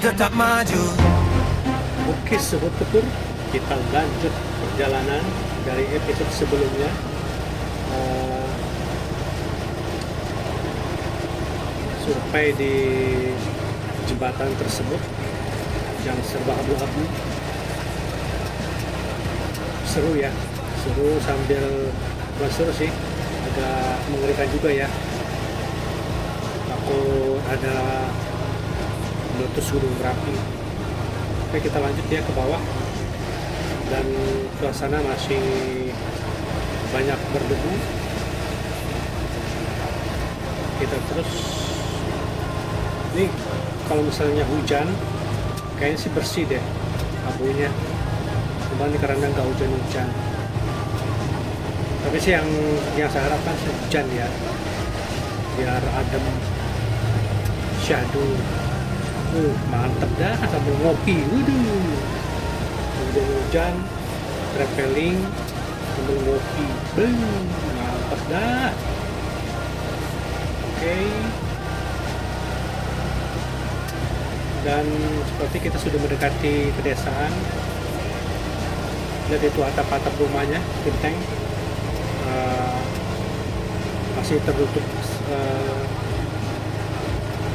tetap maju. Oke sobat Tepur, kita lanjut perjalanan dari episode sebelumnya. Survei di jembatan tersebut yang serba abu-abu. Seru ya, seru sambil seru sih, agak mengerikan juga ya. Takut ada meletus gunung berapi. Oke, kita lanjut ya ke bawah, dan suasana masih banyak berdebu. Kita terus, ini kalau misalnya hujan kayaknya sih bersih deh abunya, cuman ini karena nggak hujan-hujan. Tapi sih yang saya harapkan sih hujan ya, biar adem, syahdu. Mantep dah sambil ngopi. Waduh, hujan-hujan, traveling sambil ngopi. Mantep dah. Oke. Dan seperti kita sudah mendekati pedesaan. Lihat itu atap-atap rumahnya, genteng. Masih tertutup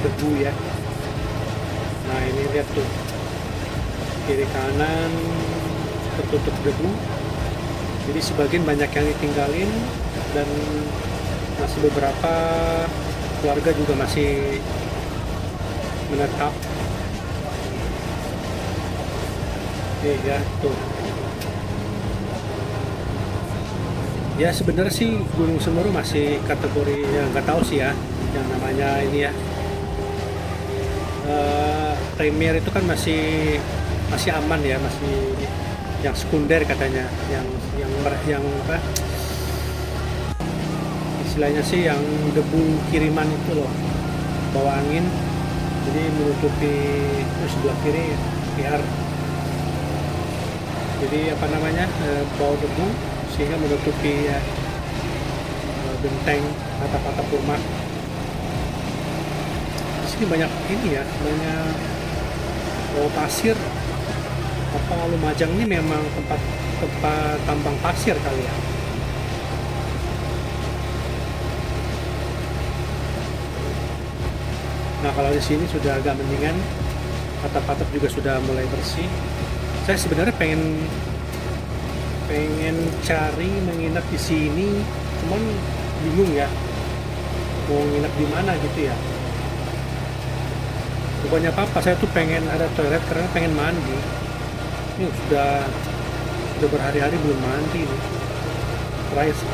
debu ya. Nah ini lihat tuh, kiri kanan tertutup debu. Jadi sebagian banyak yang ditinggalin, dan masih beberapa keluarga juga masih menetap. Ya tuh. Ya sebenarnya sih Gunung Semeru masih kategori yang nggak tahu sih ya, yang namanya ini ya. Premier itu kan masih aman ya, masih yang sekunder katanya, yang apa istilahnya sih, yang debu kiriman itu loh, bawa angin, jadi menutupi sebelah kiri PR, jadi apa namanya, bawa debu sehingga menutupi ya, genteng atap-atap rumah. Ini banyak ini ya, banyak pasir. Apa Lumajang ini memang tempat tambang pasir kali ya. Nah kalau di sini sudah agak mendingan, atap-atap juga sudah mulai bersih. Saya sebenarnya pengen cari menginap di sini, cuman bingung ya mau nginap di mana gitu ya. Bukannya apa-apa, saya tuh pengen ada toilet karena pengen mandi. Ini sudah berhari-hari belum mandi nih.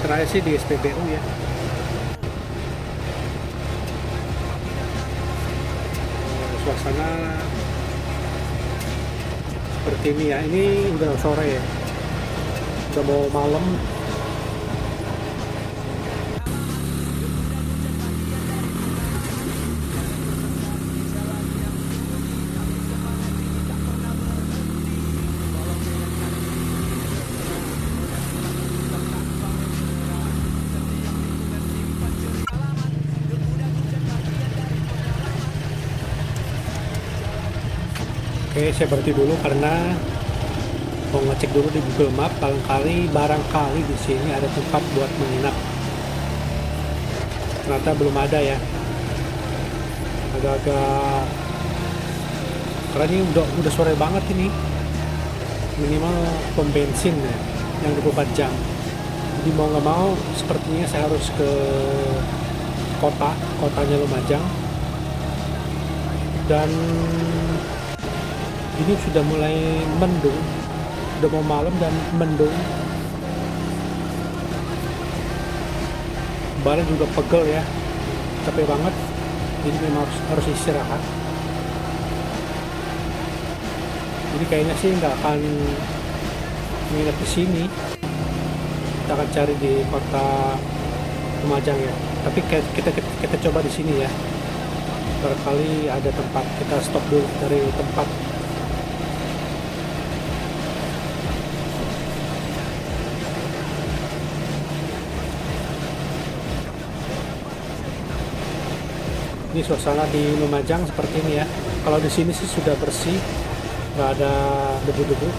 Terakhir sih di SPBU ya. Suasana seperti ini ya. Ini udah sore ya, udah mau malam. Oke, saya berhenti dulu karena mau ngecek dulu di Google Map, barangkali di sini ada tempat buat menginap. Ternyata belum ada ya. Agak-agak, karena ini udah sore banget ini. Minimal pom bensin ya, yang 24 jam. Jadi mau nggak mau, sepertinya saya harus ke kotanya Lumajang. Dan ini sudah mulai mendung, udah mau malam dan mendung. Badan juga pegel ya, capek banget. Jadi memang harus istirahat. Jadi kayaknya sih nggak akan menginap di sini. Kita akan cari di kota Lumajang ya. Tapi kita coba di sini ya. Barangkali ada tempat, kita stop dulu dari tempat. Ini suasana di Lumajang seperti ini ya. Kalau di sini sih sudah bersih, nggak ada debu-debu.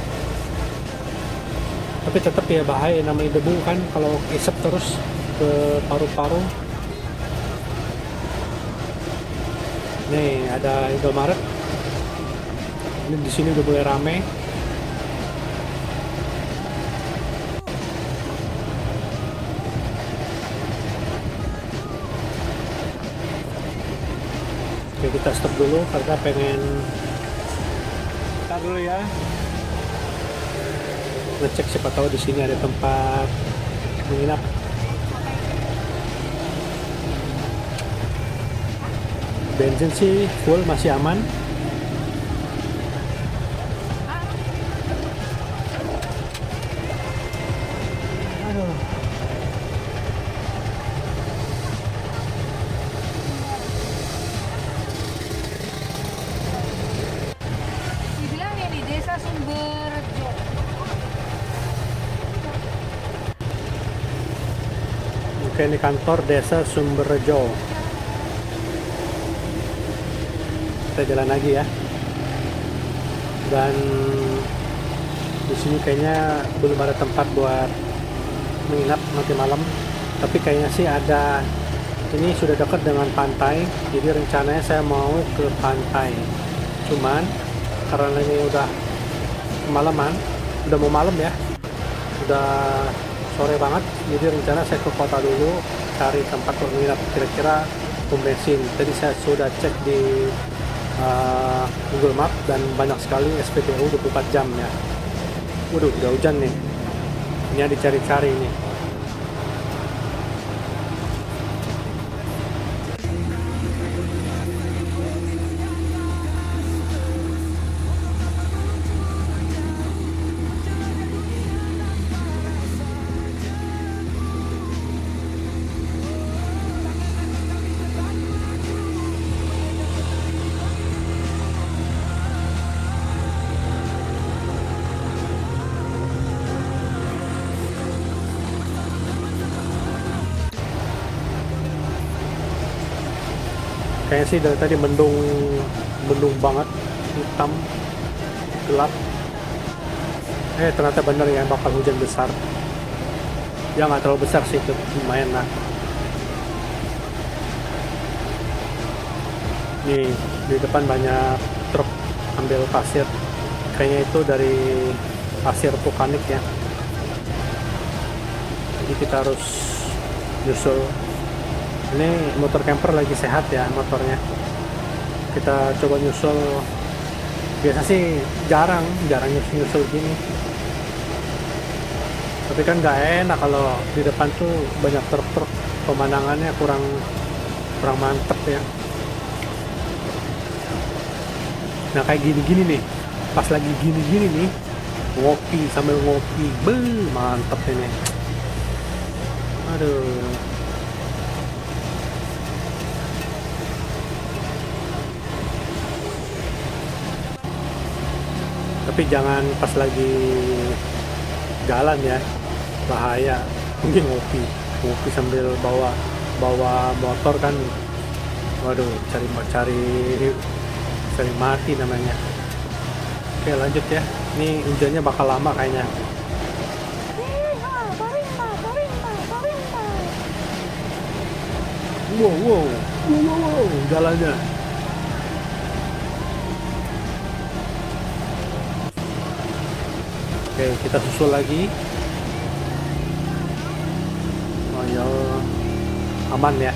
Tapi tetap ya bahaya namanya debu kan, kalau isep terus ke paru-paru. Nih ada Indomaret. Ini di sini udah mulai rame. Oke, kita stop dulu karena pengen dulu ya, ngecek siapa tahu di sini ada tempat menginap. Bensin sih full, masih aman. Aduh. Dibilang ya di Desa Sumberjo. Oke, ini kantor Desa Sumberjo. Kita jalan lagi ya. Dan di sini kayaknya belum ada tempat buat menginap nanti malam. Tapi kayaknya sih ada. Ini sudah dekat dengan pantai, jadi rencananya saya mau ke pantai. Cuman karena ini udah kemalaman, udah mau malam ya, udah sore banget, jadi rencana saya ke kota dulu cari tempat untuk menginap, kira-kira pom bensin. Tadi saya sudah cek di Google Map dan banyak sekali SPBU 24 jam ya. Waduh, udah hujan nih, ini dicari-cari nih. Kayaknya sih dari tadi mendung banget, hitam, gelap. Ternyata bener ya bakal hujan besar. Ya nggak terlalu besar sih, itu lumayan lah. Nih di depan banyak truk ambil pasir. Kayaknya itu dari pasir vulkanik ya. Jadi kita harus nyusul. Ini motor camper lagi sehat ya motornya. Kita coba nyusul. Biasa sih jarang nyusul gini. Tapi kan nggak enak kalau di depan tuh banyak truk-truk, pemandangannya kurang mantep ya. Nah kayak gini-gini nih, pas lagi gini-gini nih, ngopi sambil ngopi, mantep ini. Aduh. Tapi jangan pas lagi jalan ya, bahaya. Mungkin ngopi sambil bawa motor kan, waduh, cari mati namanya. Oke lanjut ya, ini hujannya bakal lama kayaknya. Wow, jalannya. Oke, kita susul lagi. Oh ya, aman ya.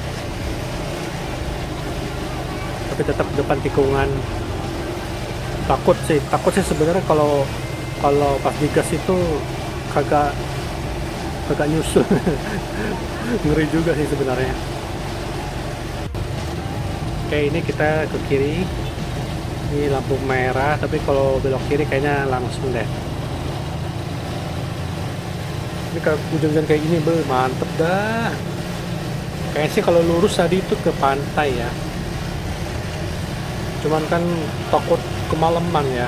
Tapi tetap depan tikungan. Takut sih sebenarnya kalau pas digas itu kagak nyusul. Ngeri juga sih sebenarnya. Oke, ini kita ke kiri. Ini lampu merah, tapi kalau belok kiri kayaknya langsung deh. Ini kalau hujan-hujan kayak gini, mantep dah. Kayaknya sih kalau lurus tadi itu ke pantai ya. Cuman kan takut kemalaman ya.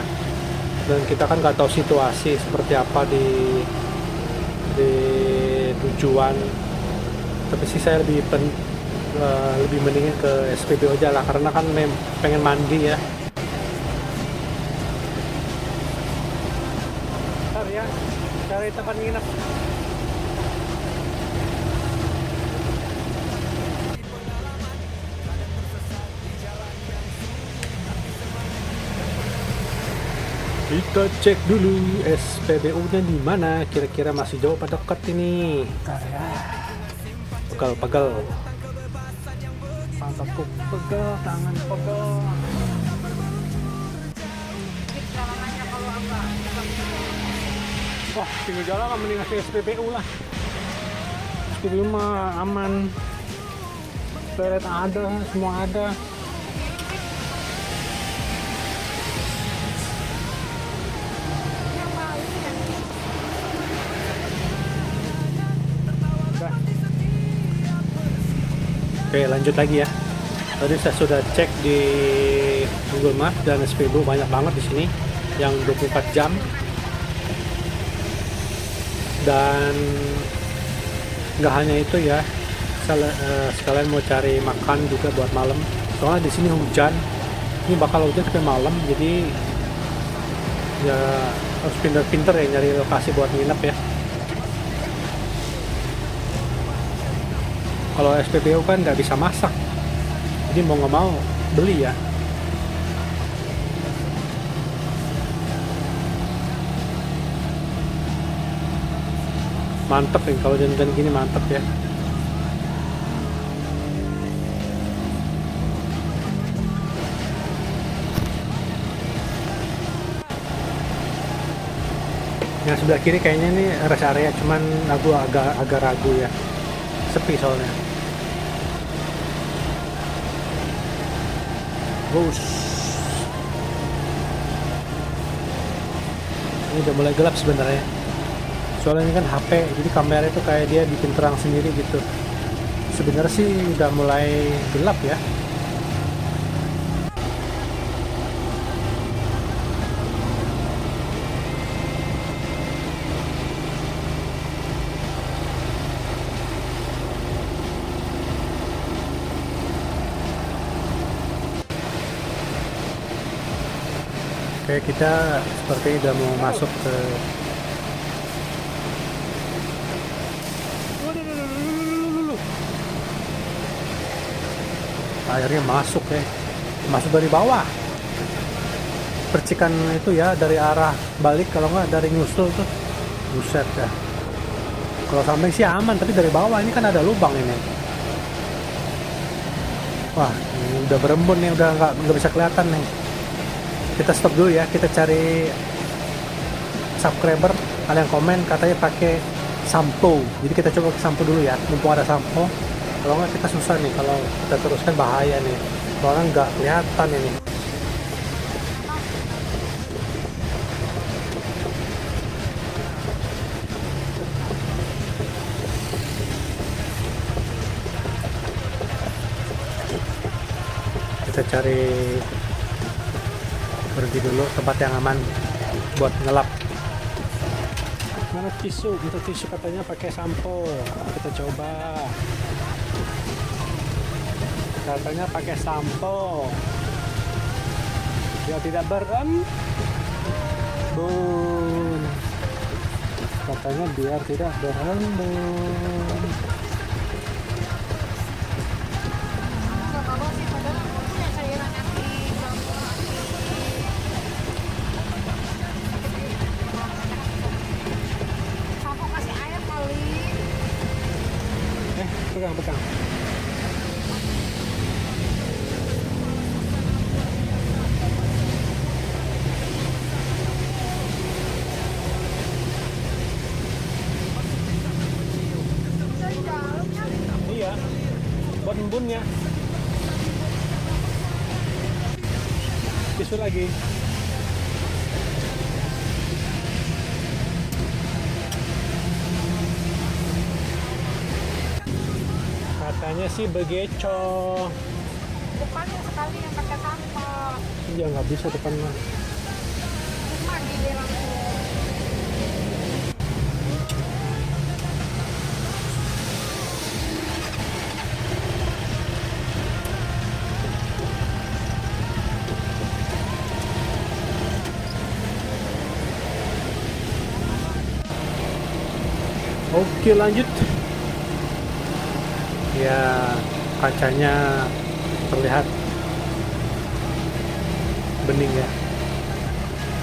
Dan kita kan nggak tahu situasi seperti apa di tujuan. Tapi sih saya lebih mendingin ke SPBU aja lah, karena kan pengen mandi ya. cari tempat nginep. Kita cek dulu SPBU-nya di mana. Kira-kira masih jauh apa dekat ini? Pegal. Pantatku pegal, tangan pegal. Wah, tinggal jalan lah, mending ngasih SPBU lah. SPBU mah aman. Toilet ada, semua ada. Oke, lanjut lagi ya. Tadi saya sudah cek di Google Maps dan SPBU banyak banget di sini yang 24 jam. Dan nggak hanya itu ya, sekalian mau cari makan juga buat malam. Soalnya di sini hujan. Ini bakal hujan sampai malam, jadi ya harus pinter-pinter ya nyari lokasi buat nginep ya. Kalau SPBU kan nggak bisa masak, jadi mau nggak mau beli ya. Mantep nih kalau jalan-jalan gini, mantep ya. Yang sebelah kiri kayaknya ini rest area, cuman aku agak ragu ya, sepi soalnya. Bus. Ini udah mulai gelap sebenarnya. Soalnya ini kan HP, jadi kamera itu kayak dia bikin terang sendiri gitu. Sebenarnya sih udah mulai gelap ya. Kayak kita seperti udah mau masuk ke akhirnya masuk ya, masuk dari bawah. Percikan itu ya dari arah balik, kalau nggak dari nyusul tuh, buset ya. Kalau samping sih aman, tapi dari bawah ini kan ada lubang ini. Wah, ini udah berembun nih, udah nggak bisa kelihatan nih. Kita stop dulu ya, kita cari subscriber. Kalian komen katanya pakai sampo, jadi kita coba ke sampo dulu ya, mumpung ada sampo. Kalau nggak kita susah nih, kalau kita teruskan bahaya nih, soalnya nggak kelihatan ini. Kita cari berhenti dulu tempat yang aman buat ngelap. Mana tisu? Untuk tisu katanya pakai sampo. Kita coba. Katanya pakai sampo. Dia tidak berembun. Katanya biar tidak berembun. Pegang. Iya, buat embunnya. Tisu lagi. Katanya sih begeco. Depannya sekali yang pakai sampah. Iya, nggak bisa depan mah. Mandi dia langsung. Oke, lanjut. Ya, kacanya terlihat bening ya,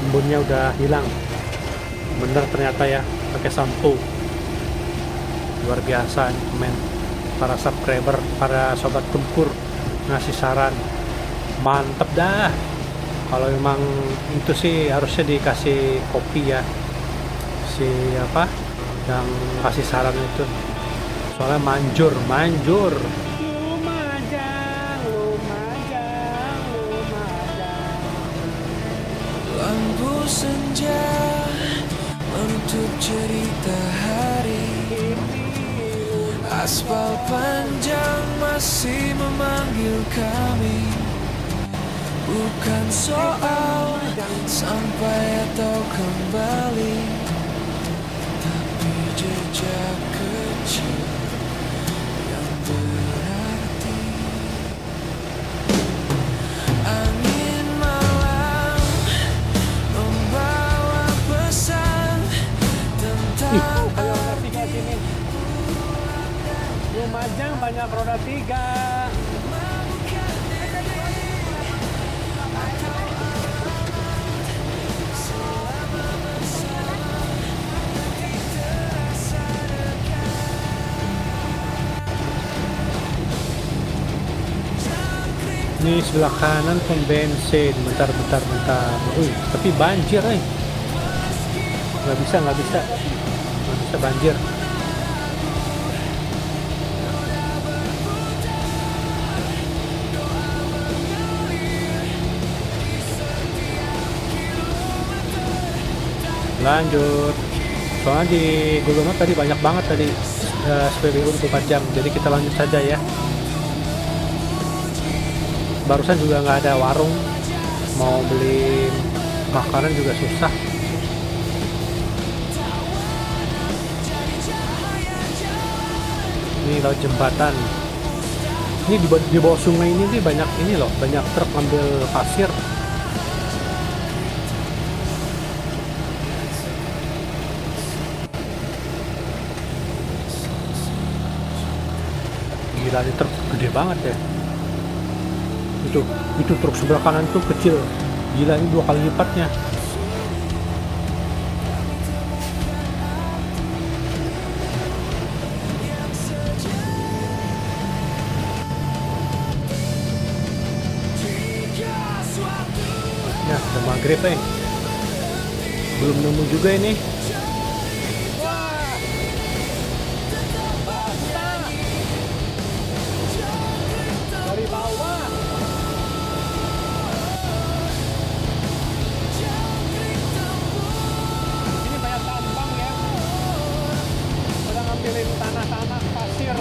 embunnya udah hilang. Bener ternyata ya, pakai sampo. Luar biasa nih, men. Para subscriber, para sobat tempur ngasih saran, mantep dah. Kalau memang itu sih harusnya dikasih kopi ya, si apa yang kasih saran itu, soalnya manjur. Lumajang. Lampu senja menutup cerita hari. Aspal panjang masih memanggil kami. Bukan soal sampai atau kembali, tapi jejak kecil yang berarti. Angin malam membawa pesan tentang Kalau roda tiga sini, Lumajang banyak roda tiga. Ini sebelah kanan pom bensin. Bentar. Tapi banjir, nggak bisa banjir. Lanjut. Soalnya di Google Maps tadi banyak banget tadi SPBU 24 jam. Jadi kita lanjut saja ya. Barusan juga nggak ada warung, mau beli makanan juga susah. Ini lewat jembatan. Ini di bawah sungai ini nih banyak ini loh, banyak truk ambil pasir. Gila, ini truk gede banget ya. Itu truk sebelah kanan tuh kecil. Gila, ini 2 kali lipatnya. Ya, udah maghrib belum nemu juga ini. Dari bawah. Ini banyak tambang ya. Udah ngambilin tanah-tanah pasir.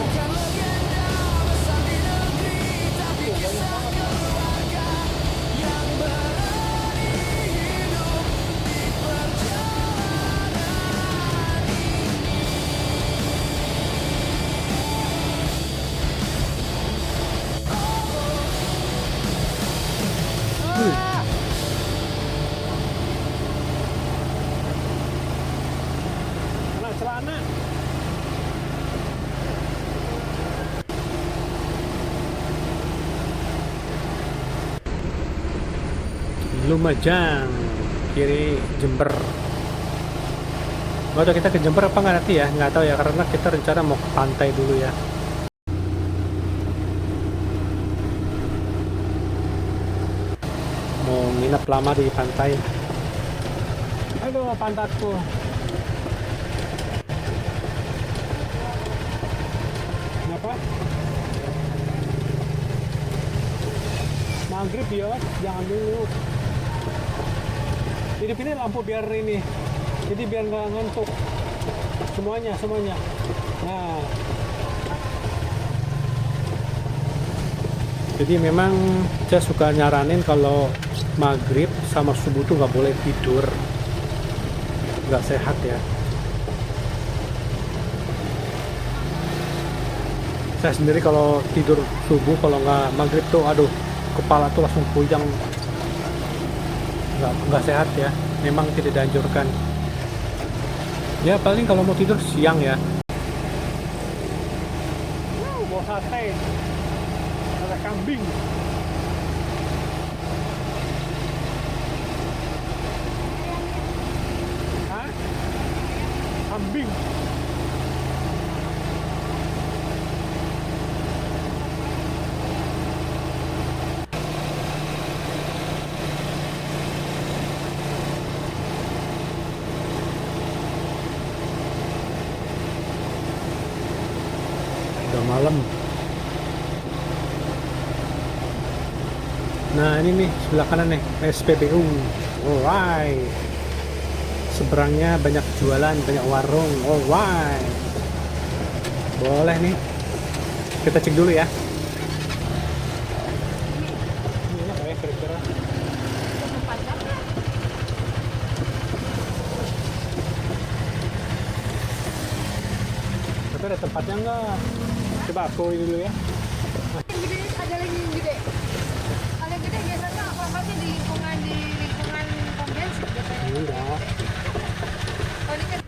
Kena celana. Lumajang, kiri Jember. Udah kita ke Jember apa nggak nanti ya? Nggak tahu ya, karena kita rencana mau ke pantai dulu ya. Mau nginep lama di pantai. Aduh, pantatku. Kenapa? Maghrib ya, jangan dulu. Hidup ini lampu biar ini, jadi biar nggak ngantuk. Semuanya. Nah, jadi memang saya suka nyaranin kalau maghrib sama subuh tuh nggak boleh tidur, nggak sehat ya. Saya sendiri kalau tidur subuh, kalau nggak maghrib tuh, aduh, kepala tuh langsung puyeng, nggak sehat ya. Memang tidak dianjurkan. Ya paling kalau mau tidur siang ya. sate, ada kambing. Hah? Kambing. Udah malam. Nah ini nih sebelah kanan nih SPBU. Alright. Seberangnya banyak jualan, banyak warung. Alright. Boleh nih. Kita cek dulu ya. Ini enak ya kira-kira. Tapi ada tempatnya enggak? Coba aku ini dulu ya. Yang gede ada lagi yang gede. Kalau yang gede biasanya apa-apanya di lingkungan pom bensin biasanya. Enggak. Kalau ini kan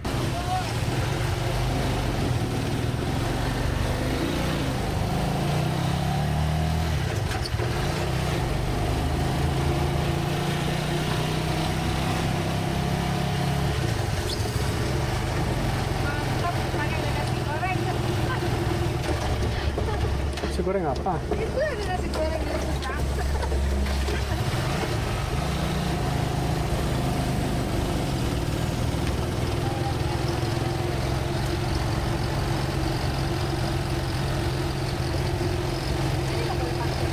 mantap, pakai nasi goreng. Nasi goreng apa? Itu ada nasi goreng di kulkas. Ini nggak boleh pakai.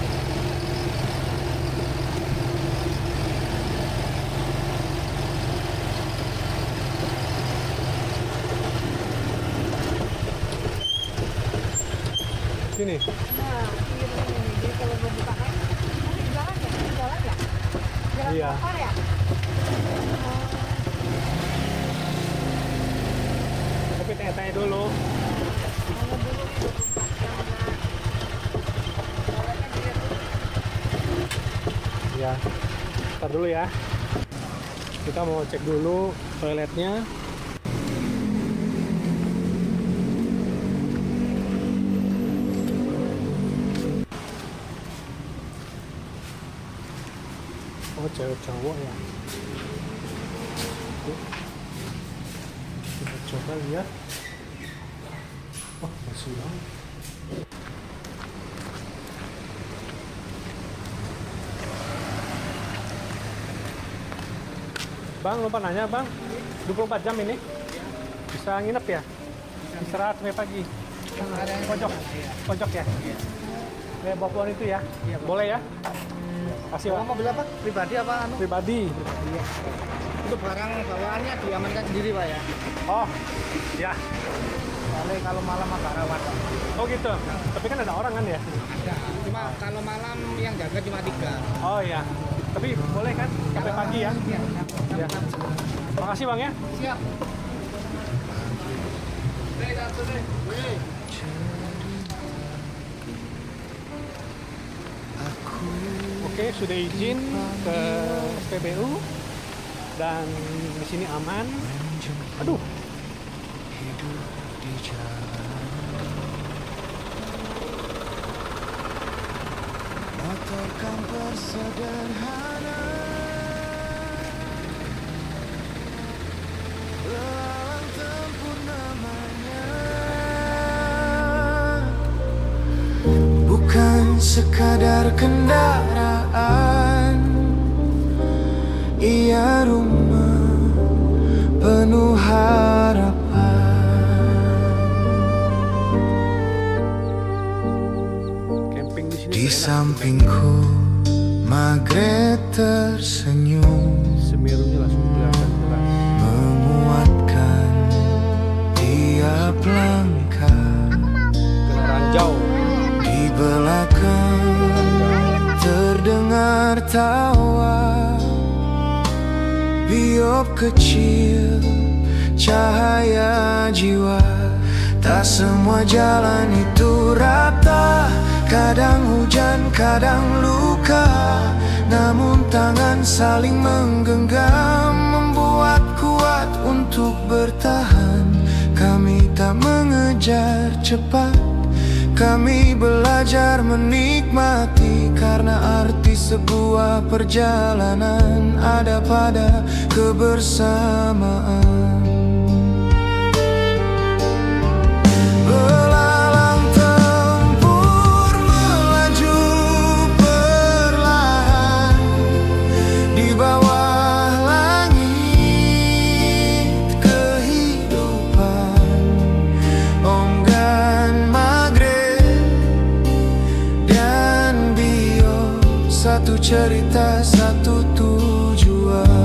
Sini. Nah, ini begini nih. Jadi kalau gue buka kan, nanti jualan ya? Jualan ya? Jualan Iya. motor ya? Tapi tanya-tanya dulu. Kalau dulu 24 jam lah. Jualannya dilihat dulu. Ya. Ntar dulu ya. Kita mau cek dulu toiletnya. Oh, cewek cowok ya. Oke. Kita coba lihat. Oh, masih ya. Bang, lupa nanya bang, 24 jam ini bisa nginep ya? Istirahat sampai pagi? Pojok? Pojok ya? Kayak bawa itu ya? Boleh ya? Kasih bang. Mobil apa? Pribadi apa anu? Pribadi. Itu barang bawaannya diamankan sendiri Pak ya. Oh, ya. Soalnya kalau malam agak rawan Pak. Oh gitu. Tapi kan ada orang kan ya? Ada. Cuma kalau malam yang jaga cuma 3. Oh ya. Tapi boleh kan? Sampai pagi ya? Iya. Ya. Makasih bang ya. Siap. Oke, sudah izin ke SPBU dan di sini aman. Aduh. Motorkan persederhana, lawan tempur namanya. Bukan sekadar kendaraan, ia rumah penuh harapan. Camping di sini Di enak. sampingku Margaret tersenyum, Semerunya langsung kelihatan jelas. menguatkan tiap langkah. Kena ranjau. Di belakang terdengar tawa, biop kecil, cahaya jiwa. Tak semua jalan itu rata, kadang hujan, kadang luka. Namun tangan saling menggenggam, membuat kuat untuk bertahan. Kami tak mengejar cepat, Kami belajar menikmati karena arti sebuah perjalanan ada pada kebersamaan. Belalang tempur melaju perlahan di bawah langit kehidupan. Onggan Maghrib dan Bio, satu cerita, satu tujuan.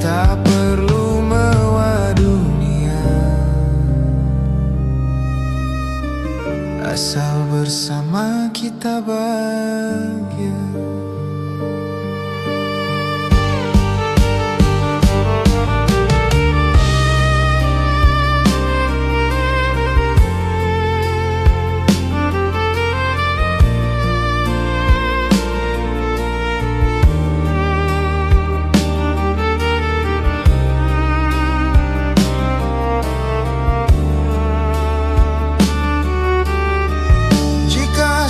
Tak perlu mewah dunia, asal bersama kita bahagia.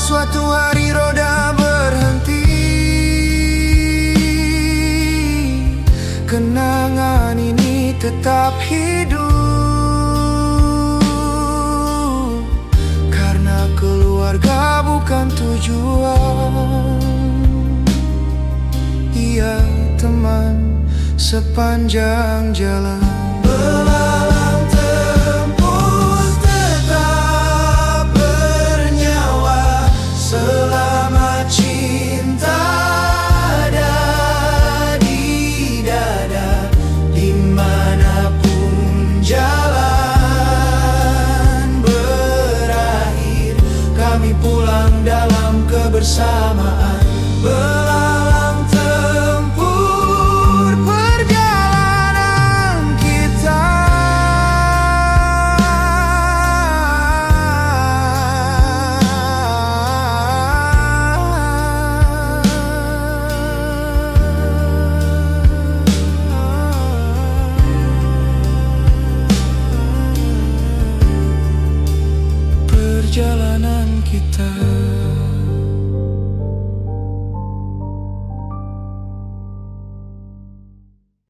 Suatu hari roda berhenti, kenangan ini tetap hidup, karena keluarga bukan tujuan. Ia teman sepanjang jalan.